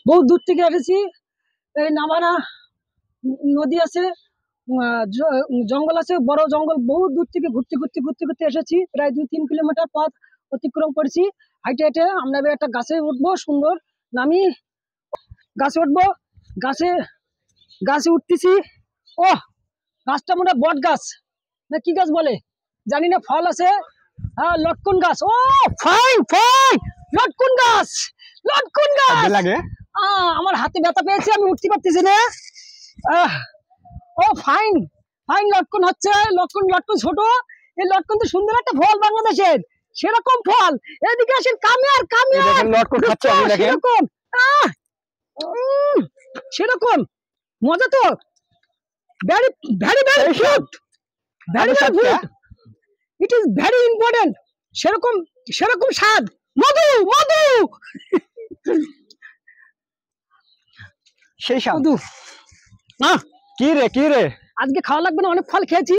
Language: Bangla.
বহু দূর থেকে এসেছি। এই নামানা নদী আছে, জঙ্গল আছে, বড় জঙ্গল। বহু দূর থেকে ঘুরতে ঘুরতে ঘুরতে ঘুরতে এসেছি। প্রায় 2-3 কিলোমিটার পথ অতিক্রম করেছি। হাইটে হাইটে আমরা এবার একটা গাছে উঠবো। সুন্দর নামি গাছে উঠবো। গাছে গাছে উঠতেছি। ও, গাছটা মনে হয় বট গাছ না কি গাছ বলে জানি না, ফল আছে। হ্যাঁ, লটকন গাছ। ও ফাইন ফাইন, লটকন গাছ, লটকন গাছ লাগে। আমার হাতে ব্যথা পেয়েছে, আমি উঠতে পারতেছি না। ও ফাইন ফাইন, লটকন হচ্ছে। লটকন লটকন ছোট, এই লটকন তো সুন্দর একটা ফল বাংলাদেশের, সেরকম ফল। এদিকে আসেন, কামিয়ার কামিয়ার লটকন খাচ্ছে আমি, দেখেন সেরকম। সেরকম মজা তো, very very very good, very very good, it is very important. সেরকম সেরকম স্বাদ, মধু মধু, সেই স্বাদ। মধু। কি রে আজকে খাওয়া লাগবে না, অনেক ফল খেয়েছি।